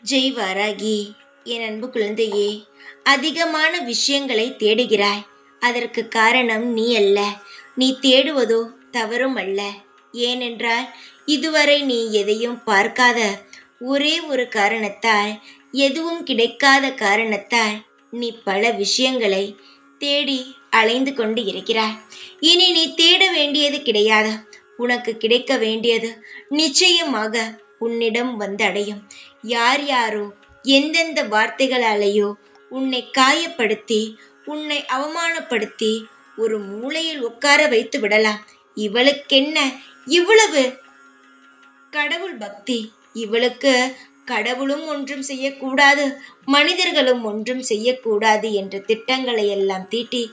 ஜெய் வாராகி, என் அன்பு குழந்தையே, அதிகமான விஷயங்களை தேடுகிறாய். அதற்கு காரணம் நீ அல்ல. நீ தேடுவதோ தவறும் அல்ல. ஏனென்றால் இதுவரை நீ எதையும் பார்க்காத ஒரே ஒரு காரணத்தால், எதுவும் கிடைக்காத காரணத்தால் நீ பல விஷயங்களை தேடி அலைந்து கொண்டு இருக்கிறாய். இனி நீ தேட வேண்டியது கிடையாது. உனக்கு கிடைக்க வேண்டியது நிச்சயமாக உன்னிடம் வந்தடையும். யார் யாரோ எந்தெந்த வார்த்தைகளாலேயோ உன்னை காயப்படுத்தி, உன்னை அவமானப்படுத்தி ஒரு மூலையில் உட்கார வைத்து விடலாம். இவளுக்கென்ன இவ்வளவு கடவுள் பக்தி? இவளுக்கு கடவுளும் ஒன்றும் செய்யக்கூடாது, மனிதர்களும் ஒன்றும் செய்யக்கூடாது என்ற திட்டங்களை எல்லாம் தீட்டி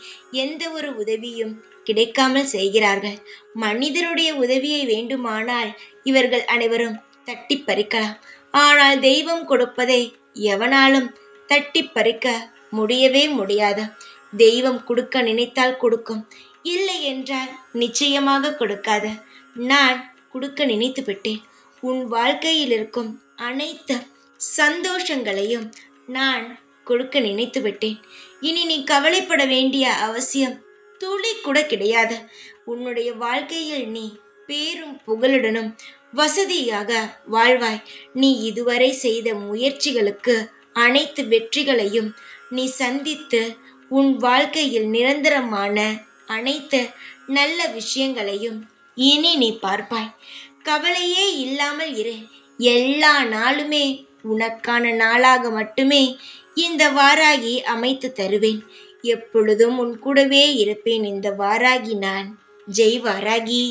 எந்த ஒரு உதவியும் கிடைக்காமல் செய்கிறார்கள். மனிதருடைய உதவியை வேண்டுமானால் இவர்கள் அனைவரும் தட்டி பறிக்கலாம். ஆனால் தெய்வம் கொடுப்பதை எவனாலும் தட்டி பறிக்க முடியவே முடியாது. தெய்வம் கொடுக்க நினைத்தால் கொடுக்கும், இல்லை என்றால் நிச்சயமாக கொடுக்காது. நான் கொடுக்க நினைத்து விட்டேன். உன் வாழ்க்கையில் இருக்கும் அனைத்து சந்தோஷங்களையும் நான் கொடுக்க நினைத்து விட்டேன். இனி நீ கவலைப்பட வேண்டிய அவசியம் துளி கூட கிடையாது. உன்னுடைய வாழ்க்கையில் நீ பேரும் புகழுடனும் வசதியாக வாழ்வாய். நீ இதுவரை செய்த முயற்சிகளுக்கு அனைத்து வெற்றிகளையும் நீ சந்தித்து உன் வாழ்க்கையில் நிரந்தரமான அனைத்து நல்ல விஷயங்களையும் இனி நீ பார்ப்பாய். கவலையே இல்லாமல் இரு. எல்லா நாளுமே உனக்கான நாளாக மட்டுமே இந்த வாராகி அமைத்து தருவேன். எப்பொழுதும் உன் கூடவே இருப்பேன். இந்த வாராகி நான். ஜெய் வாராகி.